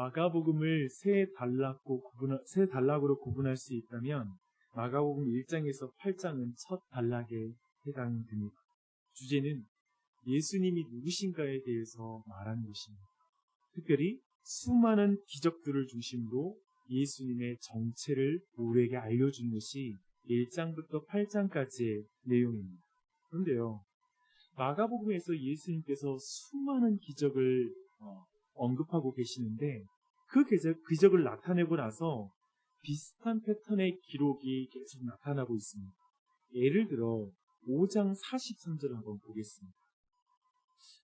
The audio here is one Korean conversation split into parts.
마가복음을 세 단락으로 구분할 수 있다면 마가복음 1장에서 8장은 첫 단락에 해당됩니다. 주제는 예수님이 누구신가에 대해서 말하는 것입니다. 특별히 수많은 기적들을 중심으로 예수님의 정체를 우리에게 알려주는 것이 1장부터 8장까지의 내용입니다. 그런데요, 마가복음에서 예수님께서 수많은 기적을 언급하고 계시는데 그 기적을 나타내고 나서 비슷한 패턴의 기록이 계속 나타나고 있습니다. 예를 들어 5장 43절 한번 보겠습니다.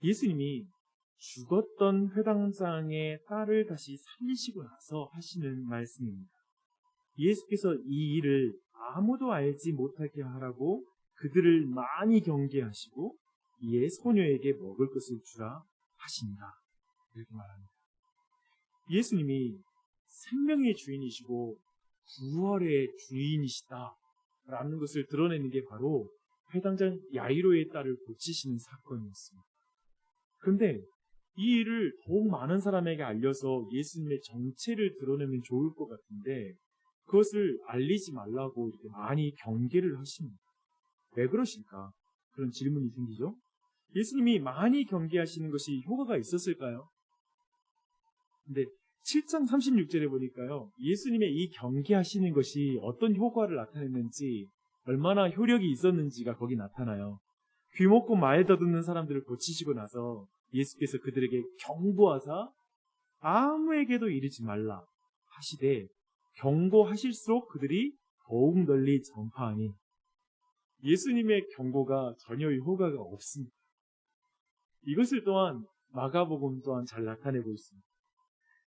예수님이 죽었던 회당장의 딸을 다시 살리시고 나서 하시는 말씀입니다. 예수께서 이 일을 아무도 알지 못하게 하라고 그들을 많이 경계하시고 이에 소녀에게 먹을 것을 주라 하신다. 이렇게 말합니다. 예수님이 생명의 주인이시고 구원의 주인이시다 라는 것을 드러내는 게 바로 회당장 야이로의 딸을 고치시는 사건이었습니다. 그런데 이 일을 더욱 많은 사람에게 알려서 예수님의 정체를 드러내면 좋을 것 같은데 그것을 알리지 말라고 이렇게 많이 경계를 하십니다. 왜 그러실까? 그런 질문이 생기죠. 예수님이 많이 경계하시는 것이 효과가 있었을까요? 근데 7장 36절에 보니까요, 예수님의 이 경계하시는 것이 어떤 효과를 나타냈는지, 얼마나 효력이 있었는지가 거기 나타나요. 귀먹고 말 더듬는 사람들을 고치시고 나서 예수께서 그들에게 경고하사 아무에게도 이르지 말라 하시되 경고하실수록 그들이 더욱 널리 전파하니 예수님의 경고가 전혀 효과가 없습니다. 이것을 또한 마가복음 또한 잘 나타내고 있습니다.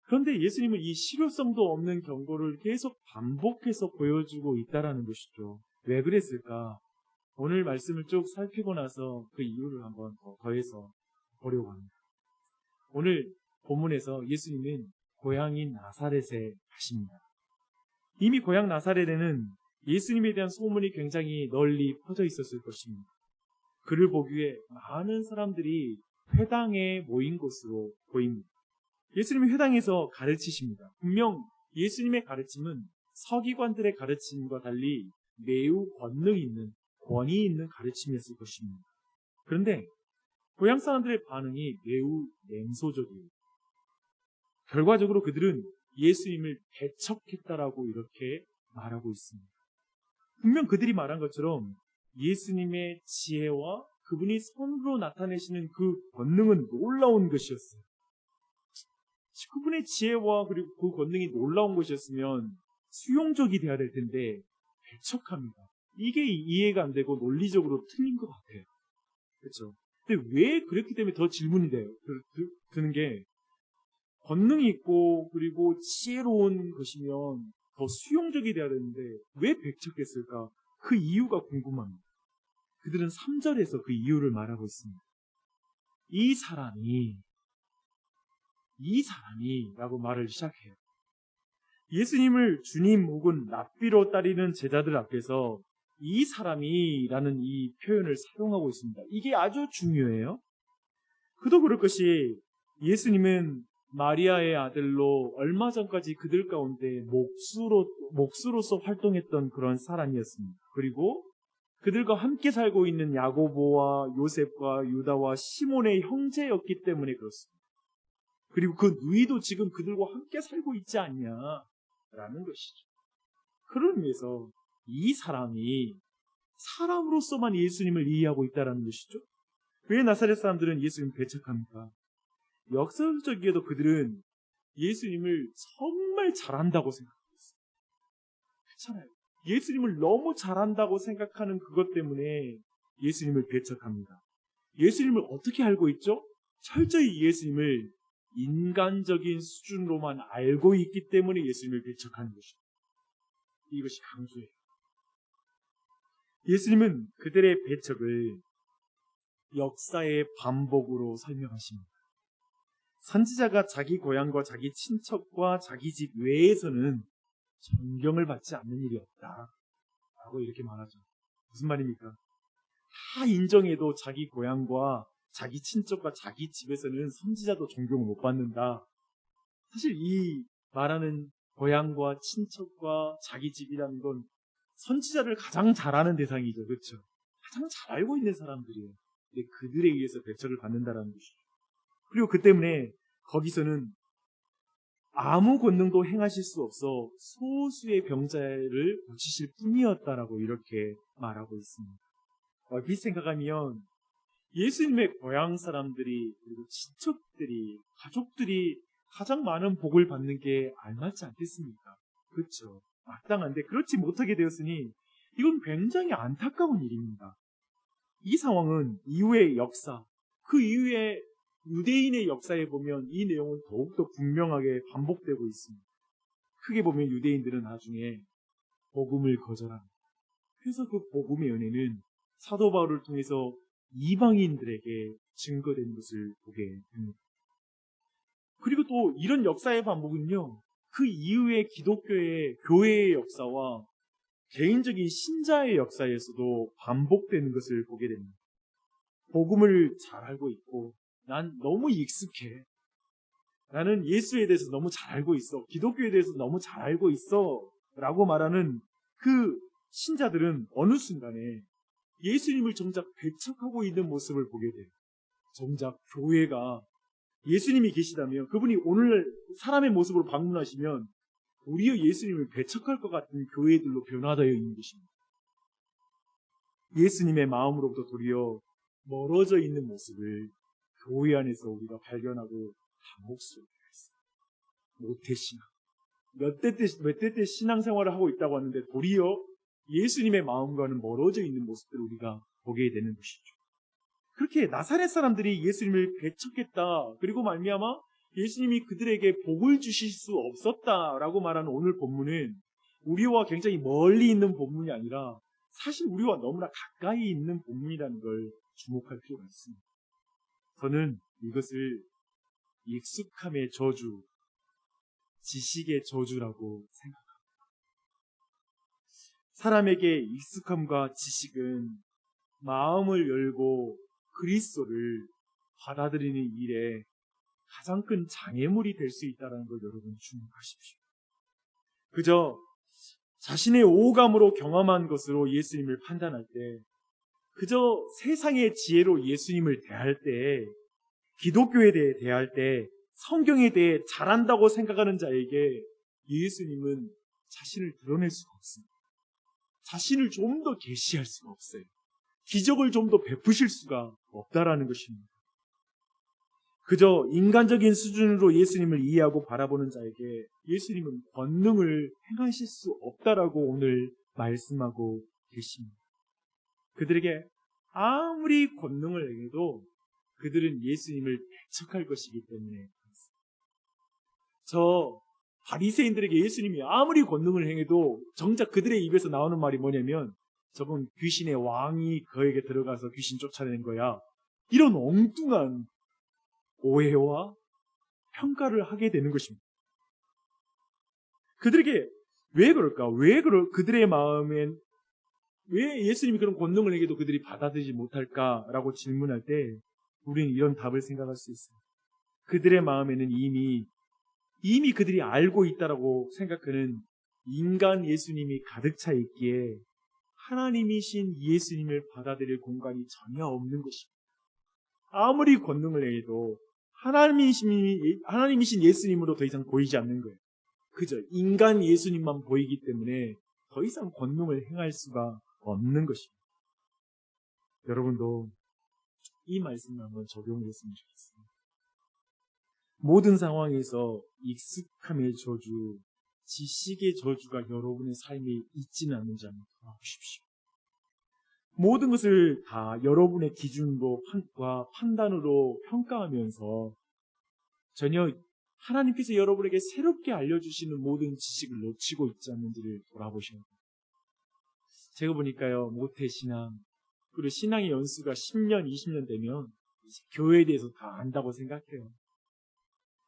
그런데 예수님은 이 실효성도 없는 경고를 계속 반복해서 보여주고 있다는 것이죠. 왜 그랬을까? 오늘 말씀을 쭉 살피고 나서 그 이유를 한번 더해서 보려고 합니다. 오늘 본문에서 예수님은 고향인 나사렛에 가십니다. 이미 고향 나사렛에는 예수님에 대한 소문이 굉장히 널리 퍼져 있었을 것입니다. 그를 보기 위해 많은 사람들이 회당에 모인 것으로 보입니다. 예수님이 회당에서 가르치십니다. 분명 예수님의 가르침은 서기관들의 가르침과 달리 매우 권위 있는 가르침이었을 것입니다. 그런데 고향 사람들의 반응이 매우 냉소적이에요. 결과적으로 그들은 예수님을 배척했다라고 이렇게 말하고 있습니다. 분명 그들이 말한 것처럼 예수님의 지혜와 그분이 선으로 나타내시는 그 권능은 놀라운 것이었어요. 그분의 지혜와 그리고 그 권능이 놀라운 것이었으면 수용적이 돼야 될 텐데 배척합니다. 이게 이해가 안 되고 논리적으로 틀린 것 같아요. 그렇죠? 근데 왜 그랬기 때문에 더 질문이 돼요. 드는 게 권능이 있고 그리고 지혜로운 것이면 더 수용적이 돼야 되는데 왜 배척했을까? 그 이유가 궁금합니다. 그들은 3절에서 그 이유를 말하고 있습니다. 이 사람이 라고 말을 시작해요. 예수님을 주님 혹은 랍비로 따르는 제자들 앞에서 이 사람이라는 이 표현을 사용하고 있습니다. 이게 아주 중요해요. 그도 그럴 것이 예수님은 마리아의 아들로 얼마 전까지 그들 가운데 목수로서 활동했던 그런 사람이었습니다. 그리고 그들과 함께 살고 있는 야고보와 요셉과 유다와 시몬의 형제였기 때문에 그렇습니다. 그리고 그 누이도 지금 그들과 함께 살고 있지 않냐라는 것이죠. 그런 의미에서 이 사람이 사람으로서만 예수님을 이해하고 있다는 것이죠. 왜 나사렛 사람들은 예수님을 배척합니까? 역설적이게도 그들은 예수님을 정말 잘한다고 생각하고 있어요. 그렇잖아요. 예수님을 너무 잘한다고 생각하는 그것 때문에 예수님을 배척합니다. 예수님을 어떻게 알고 있죠? 철저히 예수님을 인간적인 수준으로만 알고 있기 때문에 예수님을 배척하는 것입니다. 이것이 강조예요. 예수님은 그들의 배척을 역사의 반복으로 설명하십니다. 선지자가 자기 고향과 자기 친척과 자기 집 외에서는 존경을 받지 않는 일이 없다 라고 이렇게 말하죠. 무슨 말입니까? 다 인정해도 자기 고향과 자기 친척과 자기 집에서는 선지자도 존경을 못 받는다. 사실 이 말하는 고향과 친척과 자기 집이라는 건 선지자를 가장 잘 아는 대상이죠. 그렇죠? 가장 잘 알고 있는 사람들이에요. 근데 그들에 의해서 배척을 받는다라는 것이죠. 그리고 그 때문에 거기서는 아무 권능도 행하실 수 없어 소수의 병자를 고치실 뿐이었다라고 이렇게 말하고 있습니다. 얼핏 생각하면 예수님의 고향 사람들이 그리고 친척들이 가족들이 가장 많은 복을 받는 게 알맞지 않겠습니까? 그렇죠. 마땅한데 그렇지 못하게 되었으니 이건 굉장히 안타까운 일입니다. 이 상황은 이후의 역사, 그 이후에 유대인의 역사에 보면 이 내용은 더욱더 분명하게 반복되고 있습니다. 크게 보면 유대인들은 나중에 복음을 거절합니다. 그래서 그 복음의 은혜는 사도 바울을 통해서 이방인들에게 증거된 것을 보게 됩니다. 그리고 또 이런 역사의 반복은요, 그 이후의 기독교의 교회의 역사와 개인적인 신자의 역사에서도 반복되는 것을 보게 됩니다. 복음을 잘 알고 있고 난 너무 익숙해. 나는 예수에 대해서 너무 잘 알고 있어. 기독교에 대해서 너무 잘 알고 있어. 라고 말하는 그 신자들은 어느 순간에 예수님을 정작 배척하고 있는 모습을 보게 돼요. 정작 교회가 예수님이 계시다면 그분이 오늘 사람의 모습으로 방문하시면 도리어 예수님을 배척할 것 같은 교회들로 변화되어 있는 것입니다. 예수님의 마음으로부터 도리어 멀어져 있는 모습을 교회 안에서 우리가 발견하고 당혹스럽게 했어요. 모태신앙. 몇 대 때 신앙생활을 하고 있다고 하는데 도리어 예수님의 마음과는 멀어져 있는 모습들을 우리가 보게 되는 것이죠. 그렇게 나사렛 사람들이 예수님을 배척했다. 그리고 말미암아 예수님이 그들에게 복을 주실 수 없었다라고 말하는 오늘 본문은 우리와 굉장히 멀리 있는 본문이 아니라 사실 우리와 너무나 가까이 있는 본문이라는 걸 주목할 필요가 있습니다. 저는 이것을 익숙함의 저주, 지식의 저주라고 생각합니다. 사람에게 익숙함과 지식은 마음을 열고 그리스도를 받아들이는 일에 가장 큰 장애물이 될 수 있다는 걸 여러분 주목하십시오. 그저 자신의 오감으로 경험한 것으로 예수님을 판단할 때, 그저 세상의 지혜로 예수님을 대할 때, 기독교에 대해 대할 때, 성경에 대해 잘한다고 생각하는 자에게 예수님은 자신을 드러낼 수가 없습니다. 자신을 좀 더 계시할 수가 없어요. 기적을 좀 더 베푸실 수가 없다라는 것입니다. 그저 인간적인 수준으로 예수님을 이해하고 바라보는 자에게 예수님은 권능을 행하실 수 없다라고 오늘 말씀하고 계십니다. 그들에게 아무리 권능을 행해도 그들은 예수님을 배척할 것이기 때문에 저 바리새인들에게 예수님이 아무리 권능을 행해도 정작 그들의 입에서 나오는 말이 뭐냐면 저건 귀신의 왕이 그에게 들어가서 귀신 쫓아내는 거야. 이런 엉뚱한 오해와 평가를 하게 되는 것입니다. 그들에게 왜 그럴까? 그들의 마음엔 왜 예수님이 그런 권능을 행해도 그들이 받아들이지 못할까라고 질문할 때 우리는 이런 답을 생각할 수 있어요. 그들의 마음에는 이미 그들이 알고 있다라고 생각하는 인간 예수님이 가득 차 있기에 하나님이신 예수님을 받아들일 공간이 전혀 없는 것입니다. 아무리 권능을 해도 하나님이신 예수님으로 더 이상 보이지 않는 거예요. 그저 인간 예수님만 보이기 때문에 더 이상 권능을 행할 수가 없는 것입니다. 여러분도 이 말씀을 한번 적용했으면 좋겠습니다. 모든 상황에서 익숙함의 저주, 지식의 저주가 여러분의 삶에 있지는 않는지 한번 돌아보십시오. 모든 것을 다 여러분의 기준으로 판단으로 평가하면서 전혀 하나님께서 여러분에게 새롭게 알려주시는 모든 지식을 놓치고 있지 않는지를 돌아보셔야 됩니다. 제가 보니까요, 모태신앙, 그리고 신앙의 연수가 10년, 20년 되면 교회에 대해서 다 안다고 생각해요.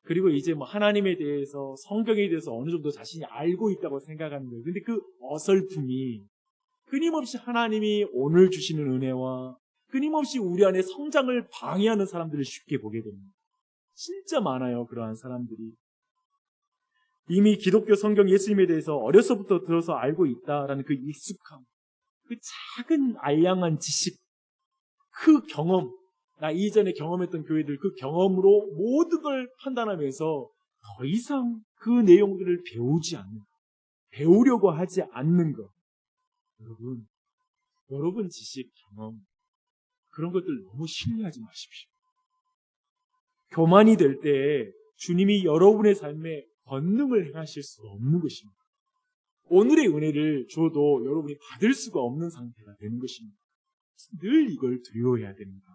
그리고 이제 하나님에 대해서, 성경에 대해서 어느 정도 자신이 알고 있다고 생각하는 거예요. 근데 그 어설픔이 끊임없이 하나님이 오늘 주시는 은혜와 끊임없이 우리 안에 성장을 방해하는 사람들을 쉽게 보게 됩니다. 진짜 많아요, 그러한 사람들이. 이미 기독교 성경 예수님에 대해서 어려서부터 들어서 알고 있다라는 그 익숙함, 그 작은 알량한 지식, 그 경험, 나 이전에 경험했던 교회들 그 경험으로 모든 걸 판단하면서 더 이상 그 내용들을 배우지 않는, 배우려고 하지 않는 것. 여러분 지식, 경험, 그런 것들 너무 신뢰하지 마십시오. 교만이 될 때 주님이 여러분의 삶에 권능을 행하실 수가 없는 것입니다. 오늘의 은혜를 줘도 여러분이 받을 수가 없는 상태가 되는 것입니다. 늘 이걸 두려워해야 됩니다.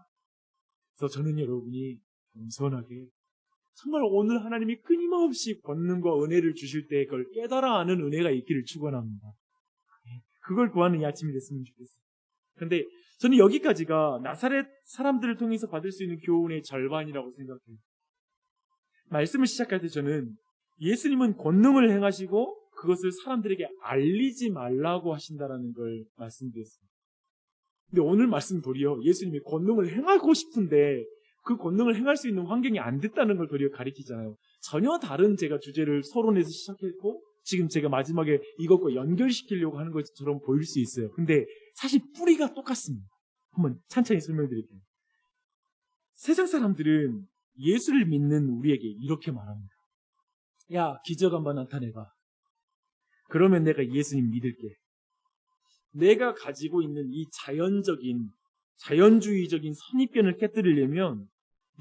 그래서 저는 여러분이 겸손하게 정말 오늘 하나님이 끊임없이 권능과 은혜를 주실 때 그걸 깨달아 아는 은혜가 있기를 축원합니다. 그걸 구하는 이 아침이 됐으면 좋겠어요. 그런데 저는 여기까지가 나사렛 사람들을 통해서 받을 수 있는 교훈의 절반이라고 생각해요. 말씀을 시작할 때 저는 예수님은 권능을 행하시고 그것을 사람들에게 알리지 말라고 하신다라는 걸 말씀드렸습니다. 근데 오늘 말씀 도리어 예수님이 권능을 행하고 싶은데 그 권능을 행할 수 있는 환경이 안 됐다는 걸 도리어 가리키잖아요. 전혀 다른 제가 주제를 서론에서 시작했고 지금 제가 마지막에 이것과 연결시키려고 하는 것처럼 보일 수 있어요. 근데 사실 뿌리가 똑같습니다. 한번 천천히 설명드릴게요. 세상 사람들은 예수를 믿는 우리에게 이렇게 말합니다. 야, 기적 한번 나타내봐. 그러면 내가 예수님 믿을게. 내가 가지고 있는 이 자연주의적인 선입견을 깨뜨리려면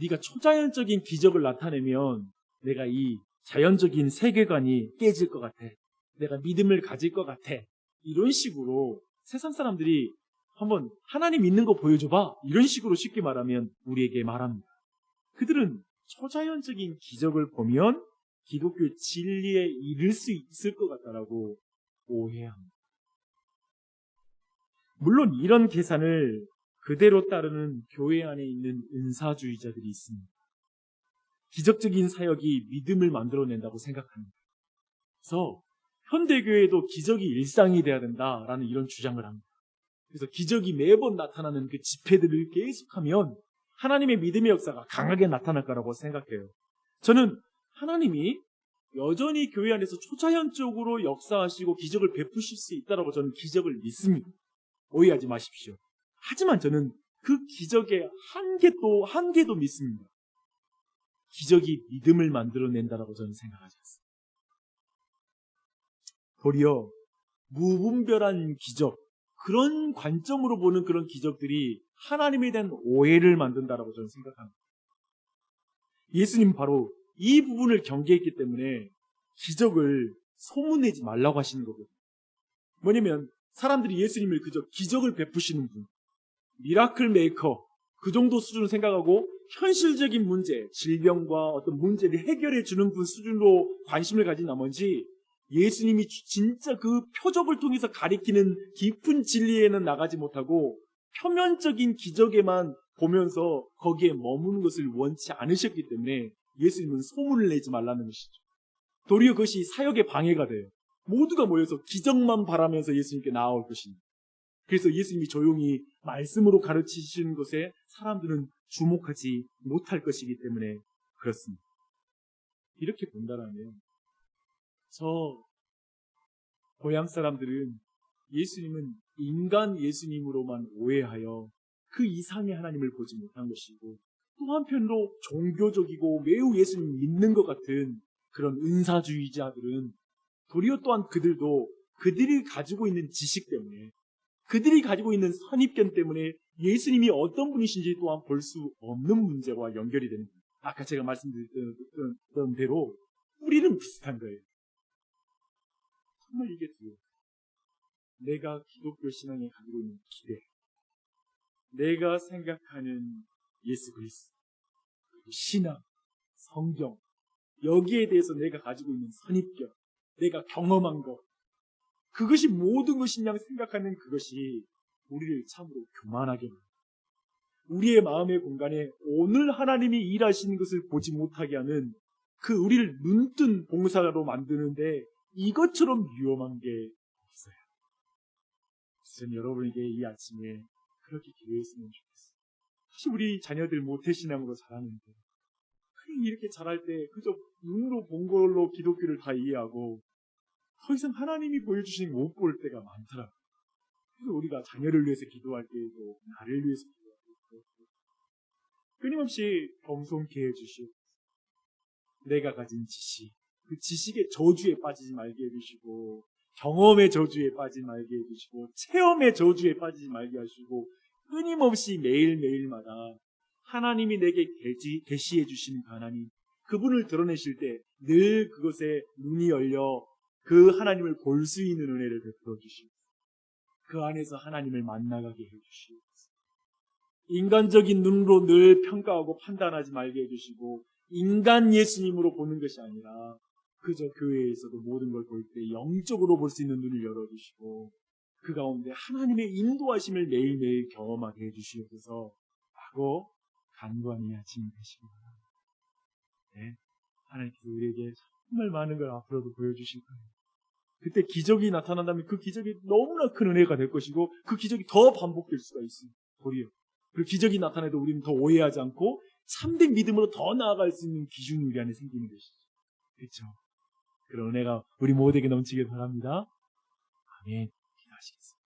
네가 초자연적인 기적을 나타내면 내가 이 자연적인 세계관이 깨질 것 같아. 내가 믿음을 가질 것 같아. 이런 식으로 세상 사람들이 한번 하나님 믿는 거 보여줘봐. 이런 식으로 쉽게 말하면 우리에게 말합니다. 그들은 초자연적인 기적을 보면 기독교 진리에 이를 수 있을 것 같다라고 오해합니다. 물론 이런 계산을 그대로 따르는 교회 안에 있는 은사주의자들이 있습니다. 기적적인 사역이 믿음을 만들어낸다고 생각합니다. 그래서 현대교회도 기적이 일상이 돼야 된다라는 이런 주장을 합니다. 그래서 기적이 매번 나타나는 그 집회들을 계속하면 하나님의 믿음의 역사가 강하게 나타날 거라고 생각해요. 저는 하나님이 여전히 교회 안에서 초자연적으로 역사하시고 기적을 베푸실 수 있다라고 저는 기적을 믿습니다. 오해하지 마십시오. 하지만 저는 그 기적의 한계도 믿습니다. 기적이 믿음을 만들어낸다라고 저는 생각하지 않습니다. 도리어 무분별한 기적, 그런 관점으로 보는 그런 기적들이 하나님에 대한 오해를 만든다라고 저는 생각합니다. 예수님 바로 이 부분을 경계했기 때문에 기적을 소문내지 말라고 하시는 거거든요. 뭐냐면 사람들이 예수님을 그저 기적을 베푸시는 분, 미라클 메이커, 그 정도 수준을 생각하고 현실적인 문제, 질병과 어떤 문제를 해결해 주는 분 수준으로 관심을 가진 나머지 예수님이 진짜 그 표적을 통해서 가리키는 깊은 진리에는 나가지 못하고 표면적인 기적에만 보면서 거기에 머무는 것을 원치 않으셨기 때문에 예수님은 소문을 내지 말라는 것이죠. 도리어 그것이 사역의 방해가 돼요. 모두가 모여서 기적만 바라면서 예수님께 나아올 것입니다. 그래서 예수님이 조용히 말씀으로 가르치시는 것에 사람들은 주목하지 못할 것이기 때문에 그렇습니다. 이렇게 본다면 저 고향 사람들은 예수님은 인간 예수님으로만 오해하여 그 이상의 하나님을 보지 못한 것이고 또 한편으로 종교적이고 매우 예수님 믿는 것 같은 그런 은사주의자들은 도리어 또한 그들도 그들이 가지고 있는 지식 때문에 그들이 가지고 있는 선입견 때문에 예수님이 어떤 분이신지 또한 볼 수 없는 문제와 연결이 되는 거예요. 아까 제가 말씀드렸던 대로 뿌리는 비슷한 거예요. 정말 이게 두려워요. 내가 기독교 신앙에 가지고 있는 기대, 내가 생각하는 예수 그리스도, 신앙, 성경, 여기에 대해서 내가 가지고 있는 선입견, 내가 경험한 것, 그것이 모든 것이냐 생각하는 그것이 우리를 참으로 교만하게 합니다. 우리의 마음의 공간에 오늘 하나님이 일하시는 것을 보지 못하게 하는 그 우리를 눈뜬 봉사로 만드는데 이것처럼 위험한 게 없어요. 저는 여러분에게 이 아침에 그렇게 기도했으면 좋겠어요. 사실 우리 자녀들 모태신앙으로 자라는데 아이들이 이렇게 자랄 때 그저 눈으로 본 걸로 기독교를 다 이해하고 더 이상 하나님이 보여주시는 것 못 볼 때가 많더라. 그래서 우리가 자녀를 위해서 기도할 때에도 나를 위해서 기도할 때도 끊임없이 겸손케 해주시고 내가 가진 지식, 그 지식의 저주에 빠지지 말게 해주시고 경험의 저주에 빠지지 말게 해주시고 체험의 저주에 빠지지 말게 하시고 끊임없이 매일매일마다 하나님이 내게 계시해 주시는 그 하나님, 그분을 드러내실 때 늘 그것에 눈이 열려 그 하나님을 볼 수 있는 은혜를 베풀어 주시고 그 안에서 하나님을 만나가게 해주시고 인간적인 눈으로 늘 평가하고 판단하지 말게 해주시고 인간 예수님으로 보는 것이 아니라 그저 교회에서도 모든 걸 볼 때 영적으로 볼 수 있는 눈을 열어주시고 그 가운데 하나님의 인도하심을 매일매일 경험하게 해주시옵소서 라고 간구하며 아침이 되시기 바랍니다. 네, 하나님께서 우리에게 정말 많은 걸 앞으로도 보여주실 거예요. 그때 기적이 나타난다면 그 기적이 너무나 큰 은혜가 될 것이고 그 기적이 더 반복될 수가 있습니다. 도리어. 그리고 기적이 나타나도 우리는 더 오해하지 않고 참된 믿음으로 더 나아갈 수 있는 기준이 우리 안에 생기는 것이죠. 그렇죠? 그런 은혜가 우리 모두에게 넘치길 바랍니다. 아멘. 기도하시겠습니다.